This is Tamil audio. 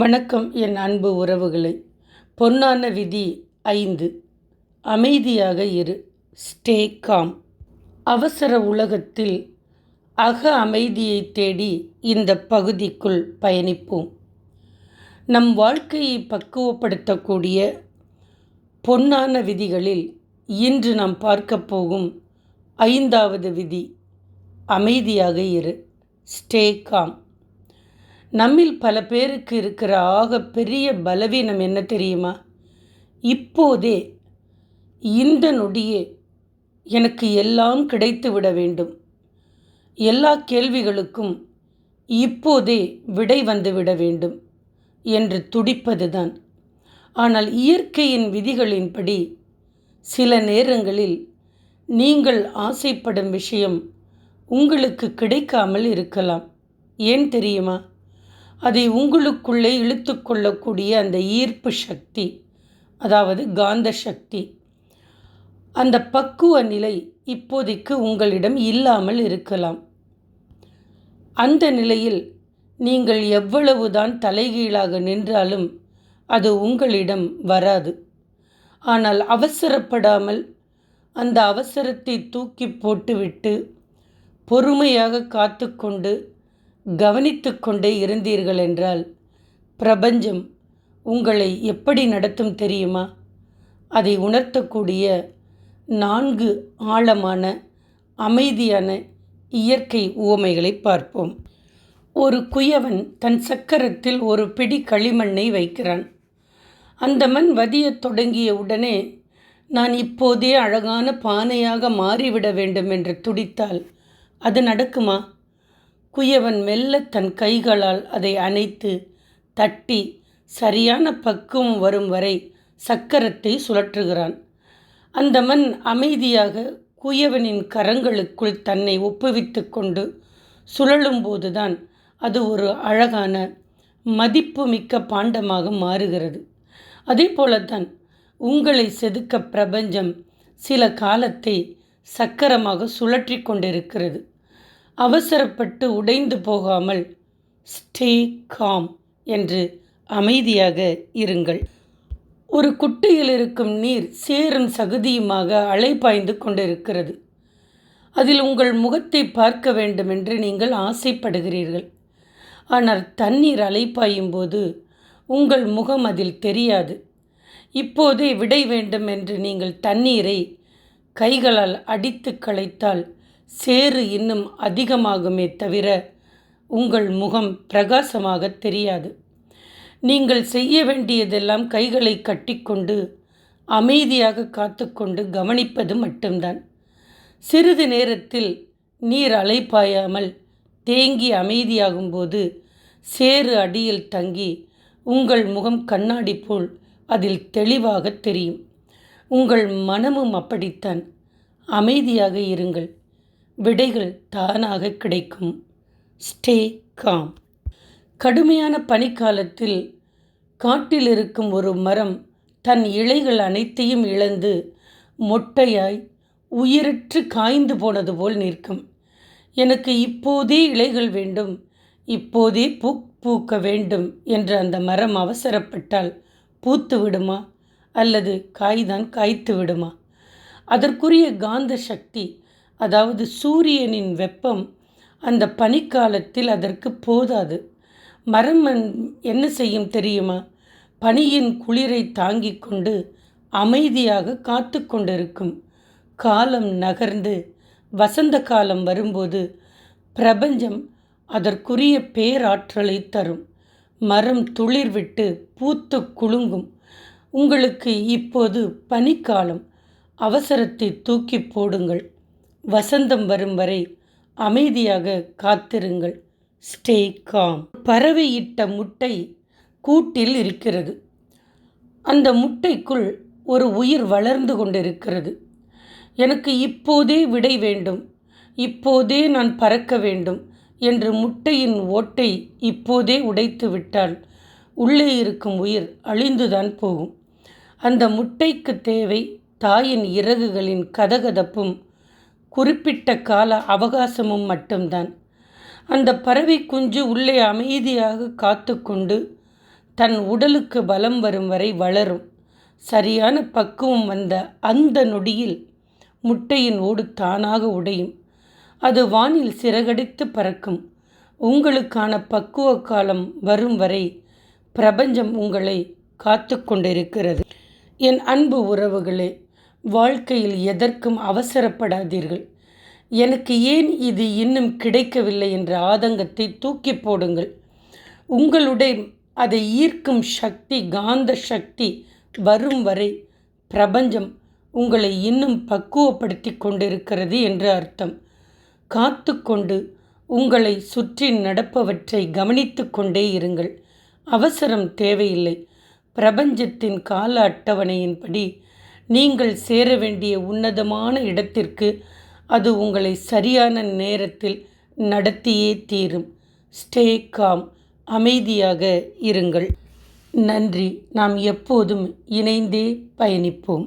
வணக்கம் என் அன்பு உறவுகளை. பொன்னான விதி 5. அமைதியாக இரு. Stay com. அவசர உலகத்தில் அக அமைதியை தேடி இந்த பகுதிக்குள் பயணிப்போம். நம் வாழ்க்கையை பக்குவப்படுத்தக்கூடிய பொன்னான விதிகளில் இன்று நாம் பார்க்க போகும் 5வது விதி அமைதியாக இரு. Stay com. நம்மில் பல பேருக்கு இருக்கிற பெரிய பலவீனம் என்ன தெரியுமா? இப்போதே, இந்த நொடியே எனக்கு எல்லாம் கிடைத்து விட வேண்டும், எல்லா கேள்விகளுக்கும் இப்போதே விடை வந்துவிட வேண்டும் என்று துடிப்பதுதான். ஆனால் இயற்கையின் விதிகளின்படி சில நேரங்களில் நீங்கள் ஆசைப்படும் விஷயம் உங்களுக்கு கிடைக்காமல் இருக்கலாம். ஏன் தெரியுமா? அதை உங்களுக்குள்ளே இழுத்து கொள்ளக்கூடிய அந்த ஈர்ப்பு சக்தி, அதாவது காந்த சக்தி, அந்த பக்குவ நிலை இப்போதைக்கு உங்களிடம் இல்லாமல் இருக்கலாம். அந்த நிலையில் நீங்கள் எவ்வளவுதான் தலைகீழாக நின்றாலும் அது உங்களிடம் வராது. ஆனால் அவசரப்படாமல் அந்த அவசரத்தை தூக்கி போட்டுவிட்டு பொறுமையாக காத்து கொண்டு கவனித்து கொண்டே இருந்தீர்கள் என்றால் பிரபஞ்சம் உங்களை எப்படி நடத்தும் தெரியுமா? அதை உணர்த்தக்கூடிய 4 ஆழமான அமைதியான இயற்கை உவமைகளை பார்ப்போம். ஒரு குயவன் தன் சக்கரத்தில் ஒரு பிடி களிமண்ணை வைக்கிறான். அந்த மண் வதியத் தொடங்கிய உடனே நான் இப்போதே அழகான பானையாக மாறிவிட வேண்டும் என்று துடித்தால் அது நடக்குமா? குயவன் மெல்ல தன் கைகளால் அதை அணைத்து தட்டி சரியான பக்குவம் வரும் வரை சக்கரத்தை சுழற்றுகிறான். அந்த மண் அமைதியாக குயவனின் கரங்களுக்குள் தன்னை ஒப்புவித்து கொண்டு சுழலும்போதுதான் அது ஒரு அழகான மதிப்புமிக்க பாண்டமாக மாறுகிறது. அதே போலத்தான் உங்களை செதுக்க பிரபஞ்சம் சில காலத்தை சக்கரமாக சுழற்றி கொண்டிருக்கிறது. அவசரப்பட்டு உடைந்து போகாமல் ஸ்டே காம் என்று அமைதியாக இருங்கள். ஒரு குட்டையில் இருக்கும் நீர் சேரும் சகதியுமாக அலைபாய்ந்து கொண்டிருக்கிறது. அதில் உங்கள் முகத்தை பார்க்க வேண்டும் என்று நீங்கள் ஆசைப்படுகிறீர்கள். ஆனால் தண்ணீர் அலைபாயும் போது உங்கள் முகம் அதில் தெரியாது. இப்போதே விடை வேண்டும் என்று நீங்கள் தண்ணீரை கைகளால் அடித்து களைத்தால் சேறு இன்னும் அதிகமாகுமே தவிர உங்கள் முகம் பிரகாசமாக தெரியாது. நீங்கள் செய்ய வேண்டியதெல்லாம் கைகளை கட்டிக்கொண்டு அமைதியாக காத்துக்கொண்டு கவனிப்பது மட்டும்தான். சிறிது நேரத்தில் நீர் அலைபாயாமல் தேங்கி அமைதியாகும்போது சேறு அடியில் தங்கி உங்கள் முகம் கண்ணாடி போல் அதில் தெளிவாக தெரியும். உங்கள் மனமும் அப்படித்தான். அமைதியாக இருங்கள். விடைகள் தானாக கிடைக்கும். Stay com. கடுமையான பனிக்காலத்தில் காட்டில் இருக்கும் ஒரு மரம் தன் இலைகள் அனைத்தையும் இழந்து மொட்டையாய் உயிரற்று காய்ந்து போனது போல் நிற்கும். எனக்கு இப்போதே இலைகள் வேண்டும், இப்போதே பூக்க வேண்டும் என்று அந்த மரம் அவசரப்பட்டால் பூத்து விடுமா அல்லது காய்தான் காய்த்து விடுமா? அதற்குரிய காந்த சக்தி, அதாவது சூரியனின் வெப்பம் அந்த பனிக்காலத்தில் அதற்கு போதாது. மரம் என்ன செய்யும் தெரியுமா? பனியின் குளிரை தாங்கிக் கொண்டு அமைதியாக காத்து கொண்டிருக்கும். காலம் நகர்ந்து வசந்த காலம் வரும்போது பிரபஞ்சம் அதற்குரிய பேராற்றலை தரும். மரம் துளிர் விட்டு பூத்து குலுங்கும். உங்களுக்கு இப்போது பனிக்காலம். அவசரத்தை தூக்கி போடுங்கள். வசந்தம் வரும் வரை அமைதியாக காத்திருங்கள். Stay com. பறவை இட்ட முட்டை கூட்டில் இருக்கிறது. அந்த முட்டைக்குள் ஒரு உயிர் வளர்ந்து கொண்டிருக்கிறது. எனக்கு இப்போதே விடை வேண்டும், இப்போதே நான் பறக்க வேண்டும் என்று முட்டையின் ஓட்டை இப்போதே உடைத்து விட்டால் உள்ளே இருக்கும் உயிர் அழிந்துதான் போகும். அந்த முட்டைக்கு தேவை தாயின் இறகுகளின் கதகதப்பும் குறிப்பிட்ட கால அவகாசமும் மட்டும்தான். அந்த பறவை குஞ்சு உள்ளே அமைதியாக காத்து கொண்டு தன் உடலுக்கு பலம் வரும் வரை வளரும். சரியான பக்குவம் வந்த அந்த நொடியில் முட்டையின் ஓடு தானாக உடையும். அது வானில் சிறகடித்து பறக்கும். உங்களுக்கான பக்குவ காலம் வரும் வரை பிரபஞ்சம் உங்களை காத்து கொண்டிருக்கிறது. என் அன்பு உறவுகளே, வாழ்க்கையில் எதற்கும் அவசரப்படாதீர்கள். எனக்கு ஏன் இது இன்னும் கிடைக்கவில்லை என்ற ஆதங்கத்தை தூக்கி போடுங்கள். உங்களுடைய அதை ஈர்க்கும் சக்தி, காந்த சக்தி வரும் வரை பிரபஞ்சம் உங்களை இன்னும் பக்குவப்படுத்தி கொண்டிருக்கிறது என்று அர்த்தம். காத்து கொண்டு உங்களை சுற்றி நடப்பவற்றை கவனித்து கொண்டே இருங்கள். அவசரம் தேவையில்லை. பிரபஞ்சத்தின் கால அட்டவணையின்படி நீங்கள் சேர வேண்டிய உன்னதமான இடத்திற்கு அது உங்களை சரியான நேரத்தில் நடத்தியே தீரும். Stay com. அமைதியாக இருங்கள். நன்றி. நாம் எப்போதும் இணைந்தே பயணிப்போம்.